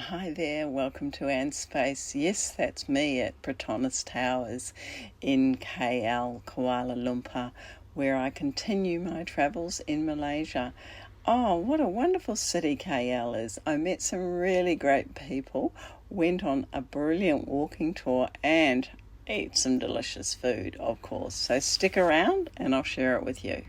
Hi there, welcome to Anne's Space. Yes, that's me at Pretonis Towers in KL, Kuala Lumpur, where I continue my travels in Malaysia. Oh, what a wonderful city KL is. I met some really great people, went on a brilliant walking tour and ate some delicious food, of course. So stick around and I'll share it with you.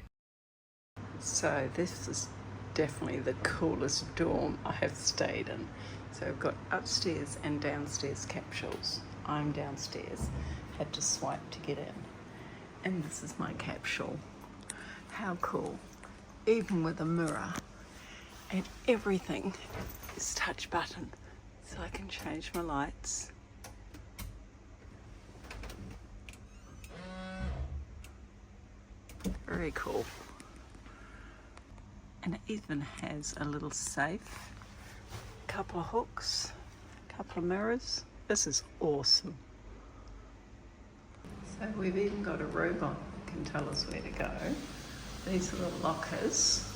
So this is definitely the coolest dorm I have stayed in. So I've got upstairs and downstairs capsules. I'm downstairs, had to swipe to get in. And this is my capsule. How cool. Even with a mirror. And everything is touch button. So I can change my lights. Very cool. And it even has a little safe. Couple of hooks, couple of mirrors. This is awesome. So we've even got a robot that can tell us where to go. These are the lockers.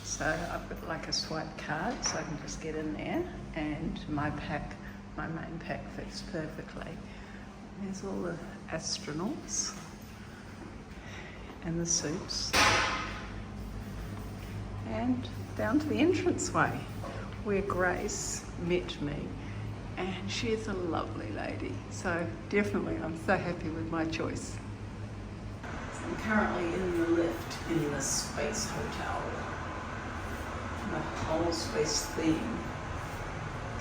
So I've got like a swipe card, so I can just get in there, and my main pack fits perfectly. There's all the astronauts and the suits. And down to the entranceway, where Grace met me, and she's a lovely lady, so definitely I'm so happy with my choice. So I'm currently in the lift in the Space Hotel. The whole space theme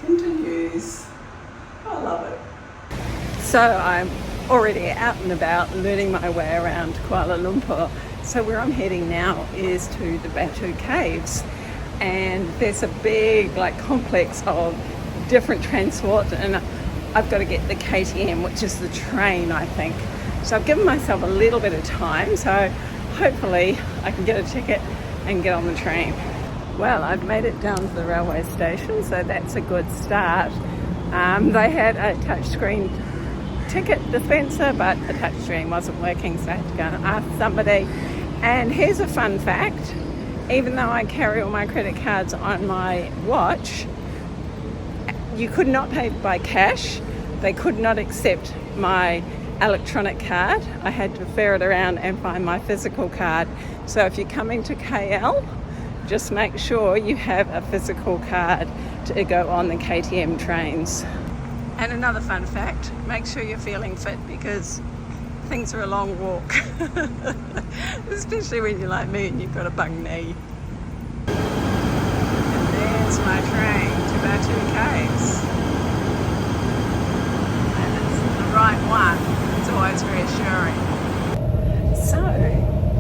continues. I love it. So I'm already out and about learning my way around Kuala Lumpur. So where I'm heading now is to the Batu Caves. And there's a big complex of different transport, and I've got to get the KTM, which is the train, I think. So I've given myself a little bit of time, so hopefully I can get a ticket and get on the train. Well, I've made it down to the railway station, so that's a good start. They had a touchscreen ticket dispenser, but the touchscreen wasn't working, so I had to go and ask somebody. And here's a fun fact. Even though I carry all my credit cards on my watch, you could not pay by cash. They could not accept my electronic card. I had to ferret around and find my physical card. So if you're coming to KL, just make sure you have a physical card to go on the KTM trains. And another fun fact, make sure you're feeling fit, because things are a long walk, especially when you're like me and you've got a bung knee. And there's my train to Batu Caves. And it's the right one. It's always reassuring. So,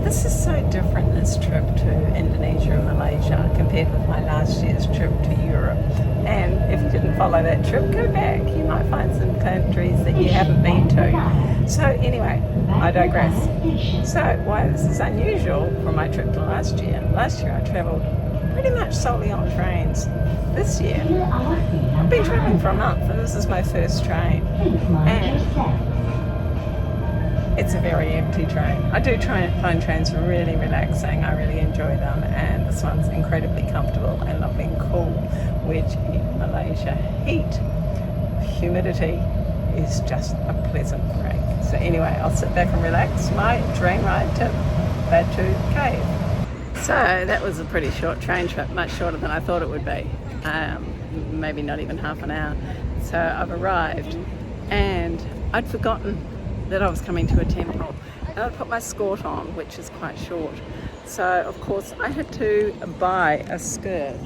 this is so different, this trip to Indonesia and Malaysia, compared with my last year's trip to Europe. And if you didn't follow that trip, go back. You might find some countries that you haven't been to. So anyway, I digress. So why this is unusual from my trip to last year. Last year I travelled pretty much solely on trains. This year, I've been travelling for a month, and this is my first train. And it's a very empty train. I do find trains really relaxing. I really enjoy them, and this one's incredibly comfortable and lovely and cool, which in Malaysia, heat, humidity is just a pleasant break. So anyway, I'll sit back and relax my train ride to Batu Cave. So that was a pretty short train trip, much shorter than I thought it would be. Maybe not even half an hour. So I've arrived, and I'd forgotten that I was coming to a temple, and I'd put my skirt on, which is quite short. So of course I had to buy a skirt.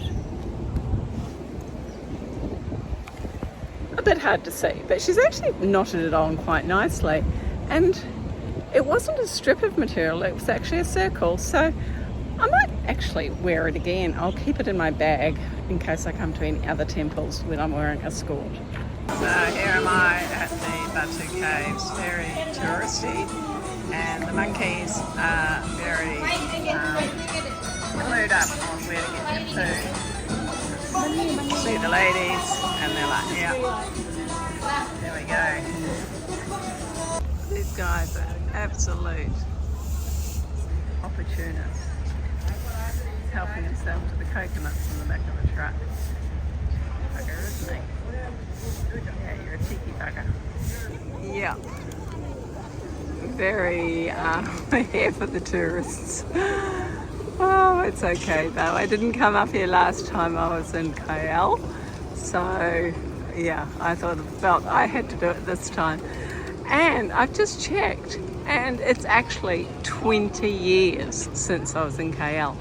A bit hard to see, but she's actually knotted it on quite nicely, and it wasn't a strip of material, it was actually a circle. So I might actually wear it again. I'll keep it in my bag in case I come to any other temples when I'm wearing a skirt. So here am I at the Batu Caves, very touristy, and the monkeys are very clued up on where to get their food. See the ladies, and they're like, yeah, there we go. These guys are absolute opportunists. He's helping himself to the coconuts in the back of the truck. Bugger, isn't he? very here for the tourists. Oh, it's okay though. I didn't come up here last time I was in KL. So yeah, I felt I had to do it this time. And I've just checked and it's actually 20 years since I was in KL.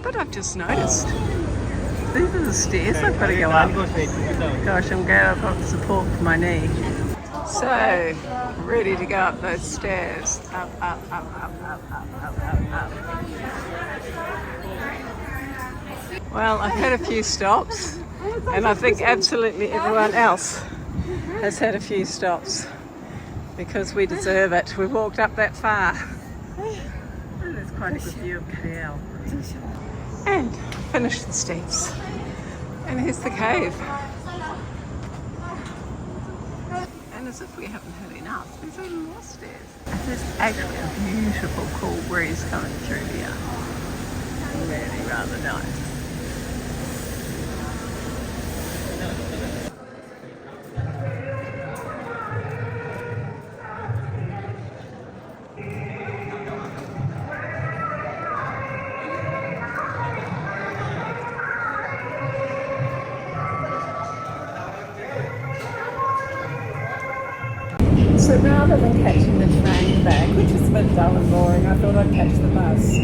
But I've just noticed these are the stairs I've got to go up. Gosh, I'm glad I've got support for my knee. So, ready to go up those stairs. Up, up, up, up, up, up, up, up, up. Well, I've had a few stops, and I think absolutely everyone else has had a few stops because we deserve it. We've walked up that far. And there's quite a good view of KL. And finished the steps. And here's the cave. And as if we haven't had enough, there's even more stairs. And there's actually a beautiful cool breeze coming through here. Really rather nice. So rather than catching the train back, which is a bit dull and boring, I thought I'd catch the bus.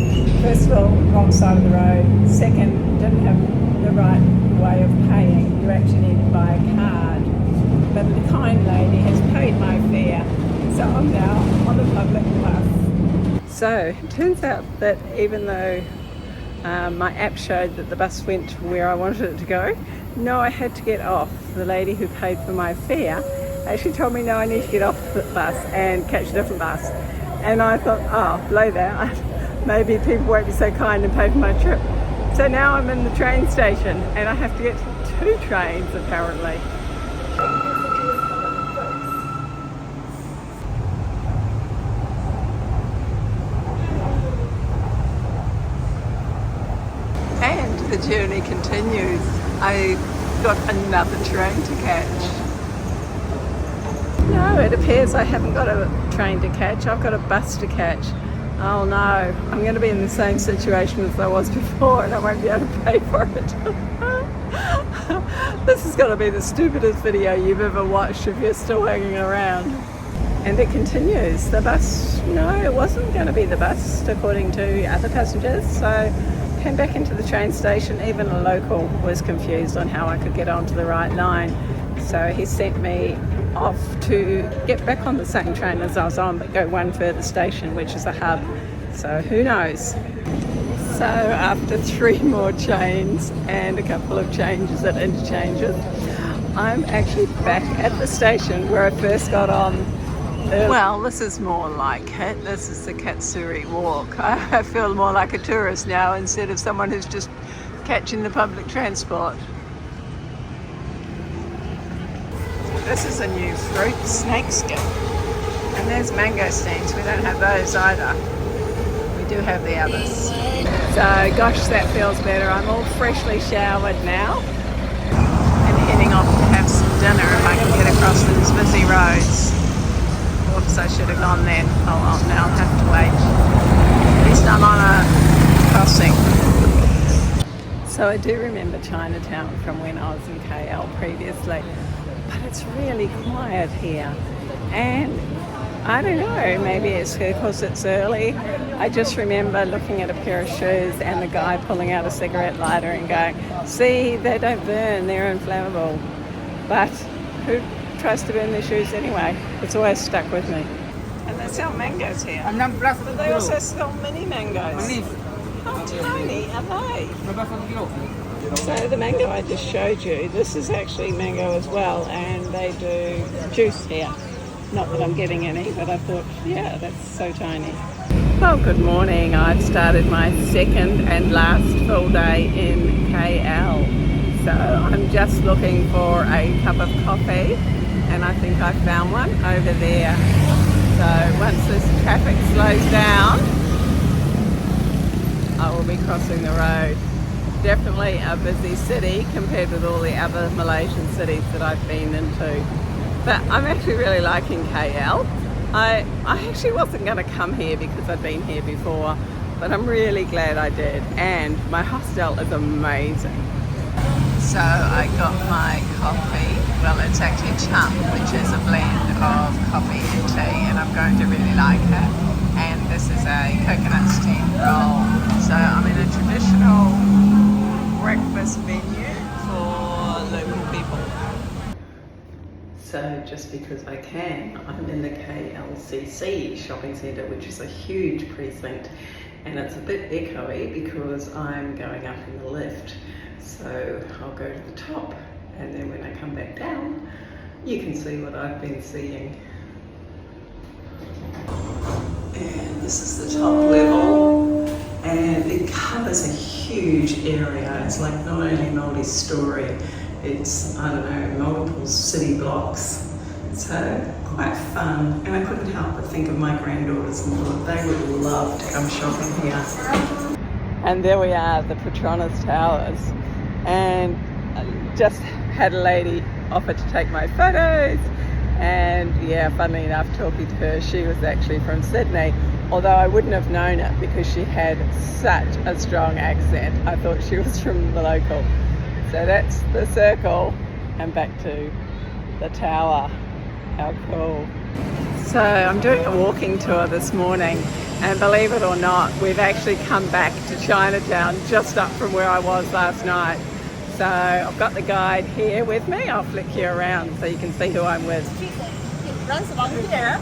First of all, wrong side of the road. Second, didn't have the right way of paying. You actually need to buy a card. But the kind lady has paid my fare, so I'm now on the public bus. So it turns out that even though my app showed that the bus went where I wanted it to go, no, I had to get off. The lady who paid for my fare actually told me, no, I need to get off the bus and catch a different bus. And I thought, oh, blow that. Maybe people won't be so kind and pay for my trip. So now I'm in the train station and I have to get 2 trains apparently. And the journey continues. I got another train to catch. No, it appears I haven't got a train to catch. I've got a bus to catch. Oh no, I'm going to be in the same situation as I was before and I won't be able to pay for it. This is going to be the stupidest video you've ever watched if you're still hanging around. And it continues. The bus, no, it wasn't going to be the bus according to other passengers. So came back into the train station. Even a local was confused on how I could get onto the right line. So he sent me off to get back on the same train as I was on, but go one further station, which is a hub. So who knows? So after 3 more chains and a couple of changes at interchanges, I'm actually back at the station where I first got on. Well, this is more like it. This is the Katsuri Walk. I feel more like a tourist now instead of someone who's just catching the public transport. This is a new fruit, snakeskin. And there's mangosteens. We don't have those either. We do have the others. So, gosh, that feels better. I'm all freshly showered now. And heading off to have some dinner if I can get across these busy roads. Oops, I should have gone then. Oh well, now I'll have to wait. At least I'm on a crossing. So I do remember Chinatown from when I was in KL previously. But it's really quiet here, and I don't know, maybe it's because it's early. I just remember looking at a pair of shoes and the guy pulling out a cigarette lighter and going, see, they don't burn, they're inflammable. But who tries to burn their shoes anyway? It's always stuck with me. And they sell mangoes here, but they also sell mini mangoes. How tiny are they? So the mango I just showed you, this is actually mango as well, and they do juice here. Not that I'm getting any, but I thought, yeah, that's so tiny. Well, good morning. I've started my second and last full day in KL. So I'm just looking for a cup of coffee, and I think I found one over there. So once this traffic slows down, I will be crossing the road. Definitely a busy city compared with all the other Malaysian cities that I've been into. But I'm actually really liking KL. I actually wasn't going to come here because I'd been here before, but I'm really glad I did, and my hostel is amazing. So I got my coffee. Well, it's actually chum, which is a blend of coffee and tea, and I'm going to really like it. And this is a coconut steamed roll. So I'm in a traditional breakfast venue for local people. So just because I can, I'm in the KLCC shopping centre, which is a huge precinct, and it's a bit echoey because I'm going up in the lift. So I'll go to the top, and then when I come back down, you can see what I've been seeing. And this is the top level, and it covers a huge area. It's like not only multi-storey, it's, I don't know, multiple city blocks. So quite fun, and I couldn't help but think of my granddaughters and thought they would love to come shopping here. And there we are, the Petronas Towers, and I just had a lady offer to take my photos, and yeah, funnily enough, talking to her, she was actually from Sydney, although I wouldn't have known it because she had such a strong accent. I thought she was from the local. So that's the circle, and back to the tower. How cool. So I'm doing a walking tour this morning, and believe it or not, we've actually come back to Chinatown just up from where I was last night. So I've got the guide here with me. I'll flick you around so you can see who I'm with. It runs along here.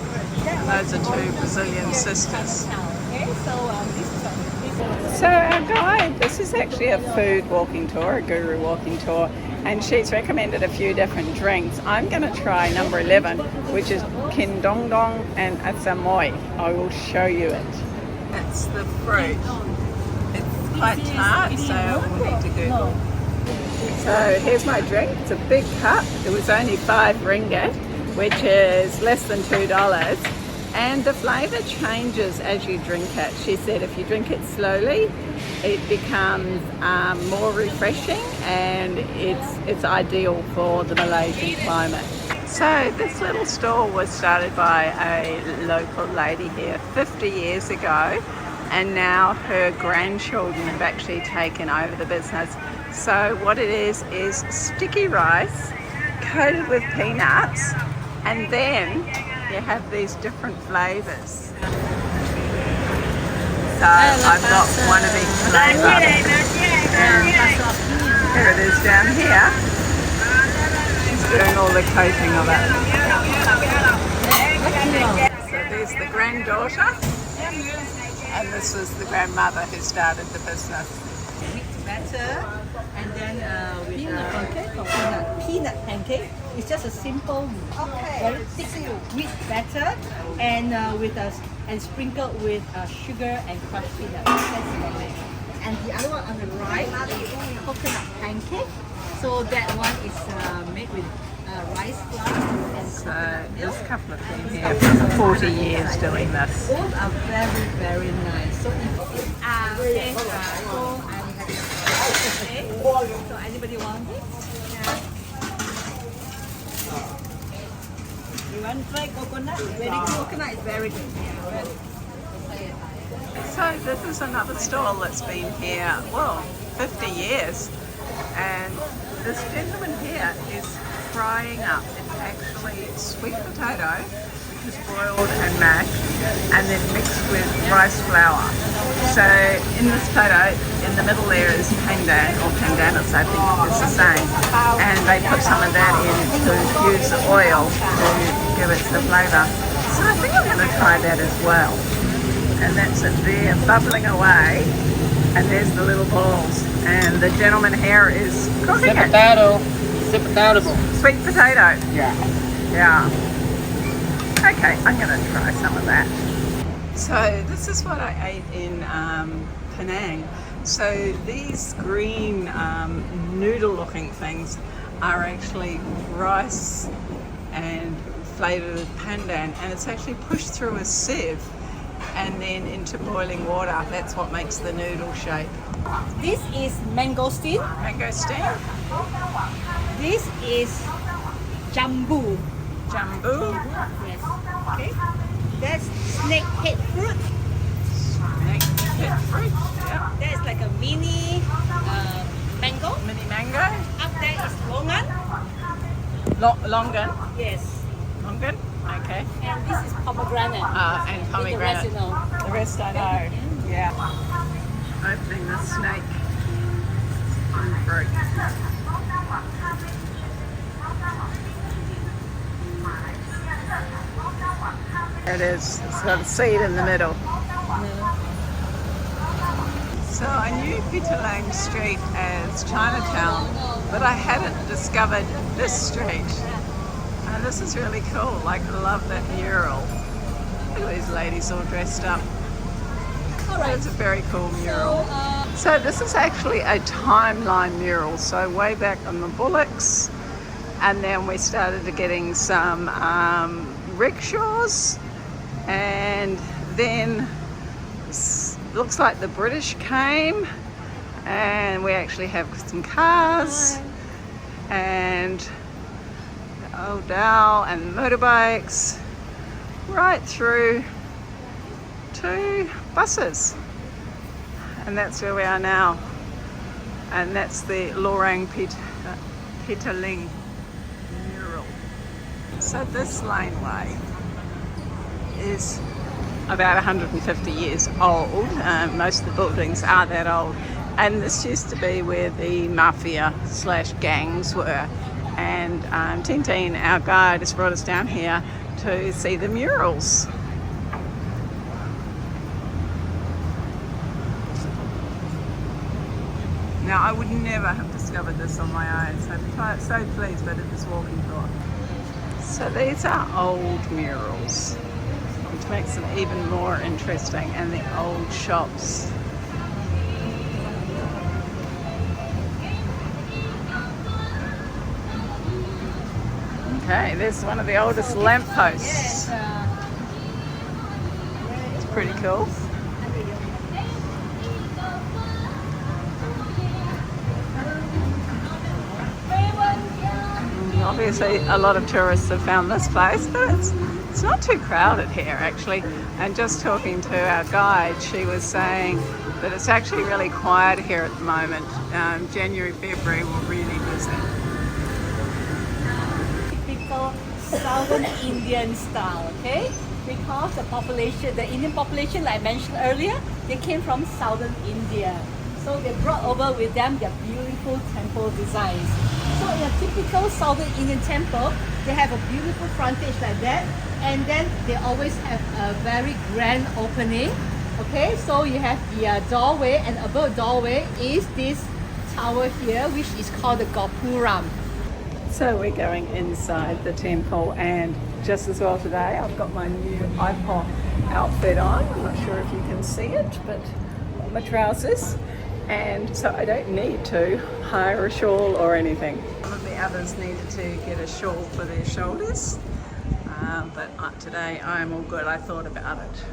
Those are two Brazilian sisters. Okay, so this is So our guide, this is actually a food walking tour, a guru walking tour, and she's recommended a few different drinks. I'm going to try number 11, which is Kindongdong and Atsamoy. I will show you it. That's the fruit. It's quite tart, so we'll need to Google. So here's my drink. It's a big cup. It was only 5 ringgit, which is less than $2. And the flavour changes as you drink it. She said if you drink it slowly, it becomes more refreshing, and it's ideal for the Malaysian climate. So this little stall was started by a local lady here 50 years ago, and now her grandchildren have actually taken over the business. So what it is sticky rice coated with peanuts, and then you have these different flavours. So I've got one of each flavour. And here it is down here. She's doing all the coating of it. So there's the granddaughter, and this was the grandmother who started the business. wheat batter, and then with peanut pancake. It's just a simple, very thick wheat batter, and and sprinkled with sugar and crushed peanut. And the other one on the right is coconut pancake. So that one is made with rice flour and So there's a couple of them here for 40 years doing this. both are very, very nice. So if okay, so I'm having okay. So anybody want it? You want to try coconut? Very good. Coconut is very good. So this is another stall that's been here, well, 50 years. And this gentleman here is frying up, it's actually sweet potato, which is boiled and mashed, and then mixed with rice flour. So in this photo, in the middle there is pandan, or pandanus, I think it's the same. And they put some of that in to use the oil to give it the flavour. So I think I'm going to try that as well. And that's it there, bubbling away. And there's the little balls. And the gentleman here is cooking it. Sweet potato. Sweet potato. Yeah. Yeah. Okay, I'm going to try some of that. So this is what I ate in Penang. So these green noodle-looking things are actually rice and flavoured with pandan, and it's actually pushed through a sieve and then into boiling water. That's what makes the noodle shape. This is mangosteen. Mangosteen. This is jambu. Jambu. Yes. Okay. That's snake head fruit. Snake head fruit. Yeah. That's like a mini mango. Mini mango. Up there is longan. Longan. Yes. Longan. Okay. And this is pomegranate. And pomegranate. The rest you know. The rest I know. Yeah. Opening the snake fruit. It is. It's got a seed in the middle. So I knew Petaling Street as Chinatown, but I hadn't discovered this street. And this is really cool. Like, I love that mural. Look at these ladies all dressed up. It's a very cool mural. So this is actually a timeline mural. So way back on the bullocks, and then we started getting some rickshaws, and then looks like the British came, and we actually have some cars and old Dow and motorbikes right through to buses, and that's where we are now, and that's the Lorang Petaling mural. So this laneway is about 150 years old. Most of the buildings are that old, and this used to be where the mafia / gangs were, and Tintin, our guide, has brought us down here to see the murals. Now, I would never have discovered this on my own, so I'm so pleased by this walking tour. So these are old murals, which makes them even more interesting, and the old shops. Okay, there's one of the oldest lampposts. It's pretty cool. Obviously a lot of tourists have found this place, but it's not too crowded here actually. And just talking to our guide, she was saying that it's actually really quiet here at the moment. January, February were really busy. Typical Southern Indian style, okay? Because the Indian population, like I mentioned earlier, they came from Southern India. So they brought over with them their beautiful temple designs. So in a typical Southern Indian temple, they have a beautiful frontage like that, and then they always have a very grand opening. Okay, so you have the doorway, and above the doorway is this tower here, which is called the Gopuram. So we're going inside the temple, and just as well today, I've got my new iPod outfit on. I'm not sure if you can see it, but my trousers. And so I don't need to hire a shawl or anything. Some of the others needed to get a shawl for their shoulders, but today I'm all good. I thought about it.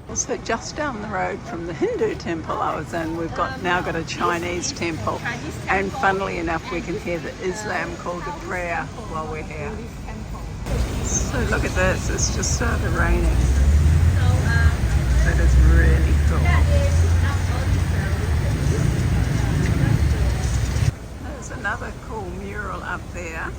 Also, just down the road from the Hindu temple I was in, we've now got a Chinese temple, and funnily enough we can hear the Islam call to prayer while we're here. So look at this, it's just started raining. That is really cool. There's another cool mural up there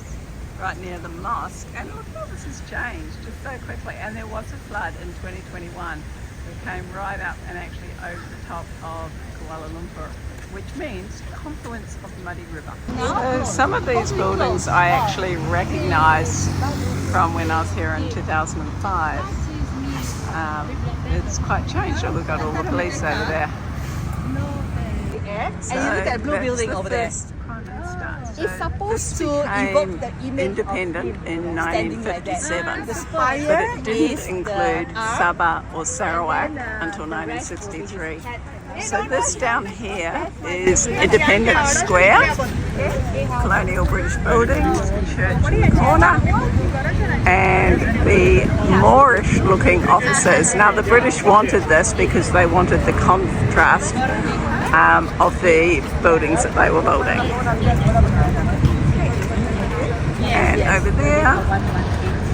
right near the mosque, and look how this has changed just so quickly. And there was a flood in 2021. It came right up and actually over the top of Kuala Lumpur, which means confluence of the Muddy River. So some of these buildings I actually recognise from when I was here in 2005. It's quite changed. We've got all the police over there. So and you look at the blue building over there. It's supposed to evoke the image independent of in 1957, like the but it didn't include Sabah or Sarawak until 1963. So this down here is Independence Square, colonial British buildings, church in the corner, and the Moorish looking offices. Now the British wanted this because they wanted the contrast of the buildings that they were building. And over there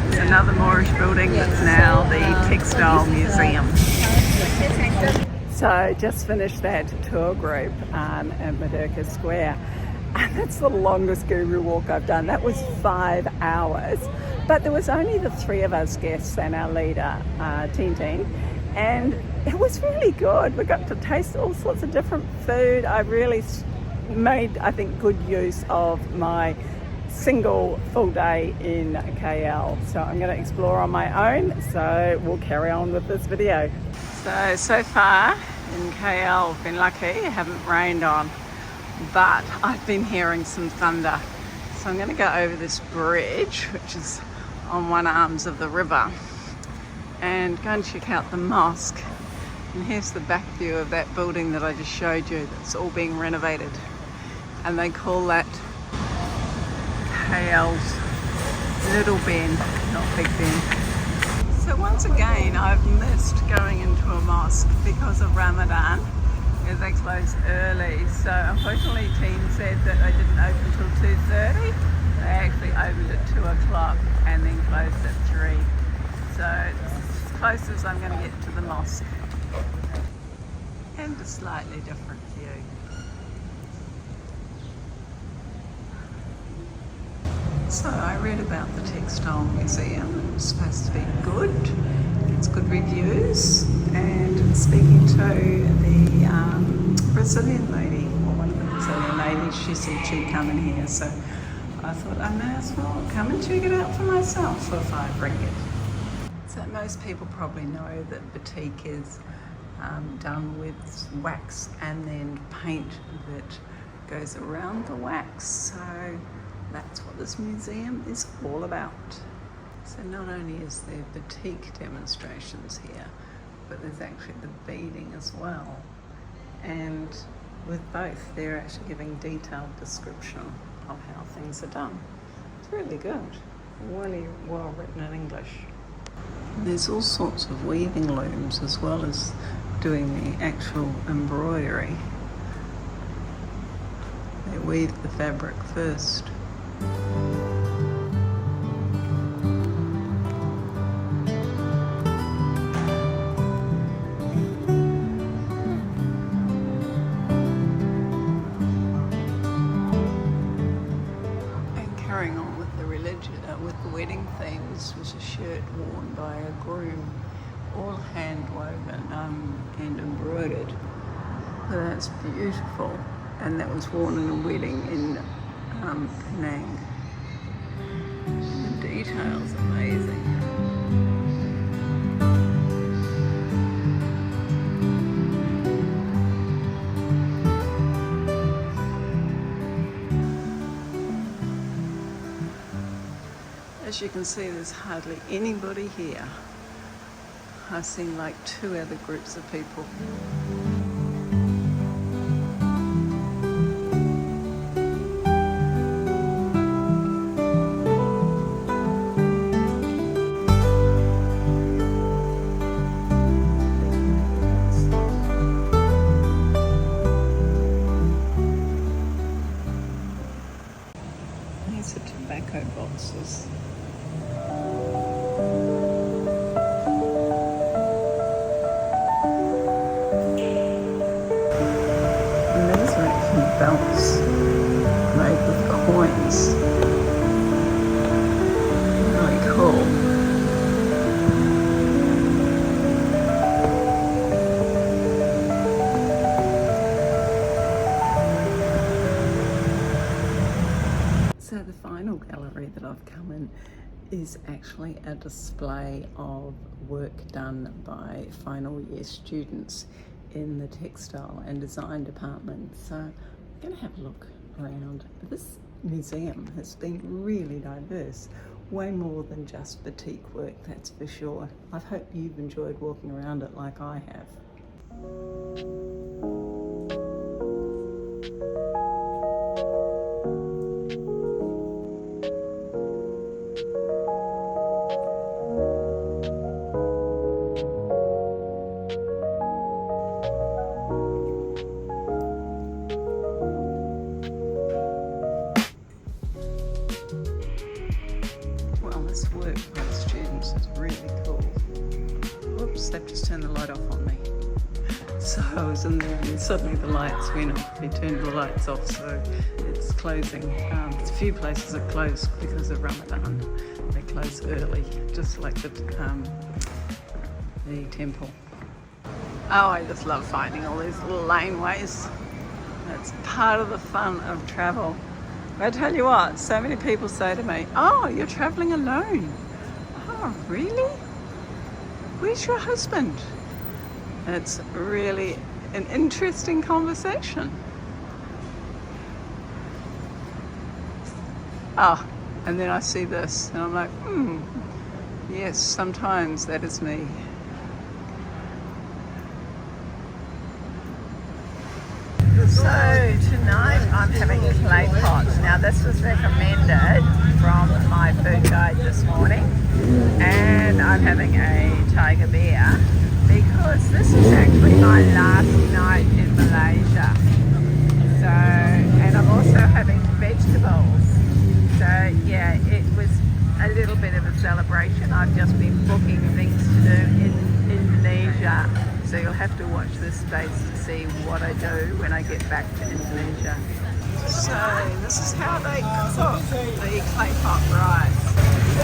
is another Moorish building that's now the Textile Museum. So just finished that tour group at Madurka Square, and that's the longest guru walk I've done. That was 5 hours, but there was only the 3 of us guests and our leader, Tintin, and it was really good. We got to taste all sorts of different food. I really made, I think, good use of my single full day in KL. So I'm going to explore on my own, so we'll carry on with this video. So far in KL, I've been lucky, it haven't rained on, but I've been hearing some thunder. So I'm going to go over this bridge, which is on one arms of the river, and go and check out the mosque. And here's the back view of that building that I just showed you, that's all being renovated. And they call that KL's Little Ben, not Big Ben. So once again, I've missed going into a mosque because of Ramadan. They close early. So unfortunately, team said that they didn't open till 2:30. They actually opened at 2 o'clock and then closed at 3. So it's as close as I'm going to get to the mosque. And a slightly different view. So I read about the Textile Museum. It's supposed to be good, gets good reviews, and speaking to the Brazilian lady, or one of the Brazilian ladies, she said she'd come in here, so I thought I may as well come and check it out for myself for 5 ringgit. So most people probably know that batik is done with wax and then paint that goes around the wax. So that's what this museum is all about. So not only is there batik demonstrations here, but there's actually the beading as well. And with both, they're actually giving detailed description of how things are done. It's really good, really well written in English. There's all sorts of weaving looms as well as doing the actual embroidery. They weave the fabric first. Carrying on with the with the wedding themes was a shirt worn by a groom, all hand woven and embroidered. So that's beautiful, and that was worn in a wedding in Penang. The detail's amazing. As you can see, there's hardly anybody here. I've seen like 2 other groups of people. These are tobacco boxes. Belts made with coins. Really cool. So the final gallery that I've come in is actually a display of work done by final year students in the textile and design department. So I'm going to have a look around. This museum has been really diverse, way more than just batik work, that's for sure. I hope you've enjoyed walking around it like I have. I was in there and suddenly the lights went off. They turned the lights off, so it's closing. A few places are closed because of Ramadan. They close early, just like the temple. Oh, I just love finding all these little laneways. That's part of the fun of travel. But I tell you what, so many people say to me, oh, you're traveling alone. Oh, really? Where's your husband? It's really an interesting conversation. Oh, and then I see this and I'm like, yes, sometimes that is me. So tonight I'm having clay pots. Now this was recommended from my food guide this morning, and I'm having a tiger beer because this is actually my last night in Malaysia. So, and I'm also having vegetables. So yeah, it was a little bit of a celebration. I've just been booking things to do in Indonesia. So you'll have to watch this space to see what I do when I get back to Indonesia. So this is how they cook the clay pot rice.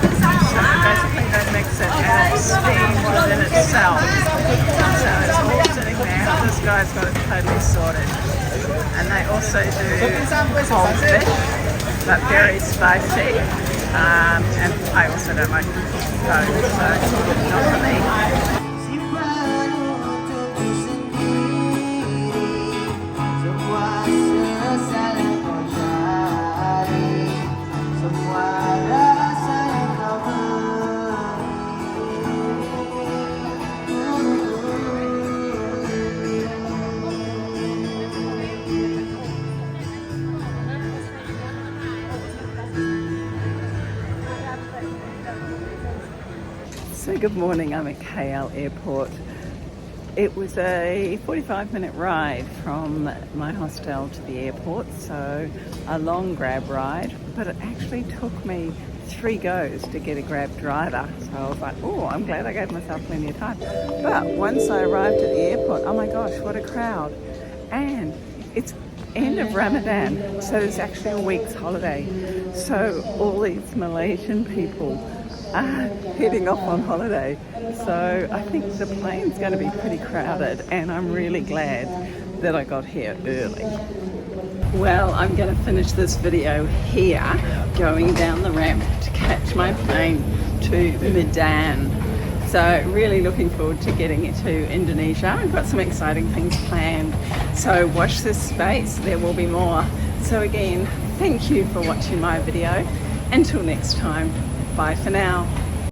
So basically they mix it and it's steamed within itself. So it's all sitting there. This guy's got it totally sorted. And they also do cold fish, but very spicy. And I also don't like cooked toast, so not for me. So good morning, I'm at KL Airport. It was a 45-minute ride from my hostel to the airport, so a long grab ride, but it actually took me 3 goes to get a grab driver. So I was like, oh, I'm glad I gave myself plenty of time. But once I arrived at the airport, oh my gosh, what a crowd. And it's end of Ramadan, so there's actually a week's holiday. So all these Malaysian people are heading off on holiday. So I think the plane's going to be pretty crowded, and I'm really glad that I got here early. Well, I'm going to finish this video here, going down the ramp to catch my plane to Medan. So really looking forward to getting to Indonesia. I've got some exciting things planned, so watch this space, there will be more. So again, thank you for watching my video. Until next time, bye for now.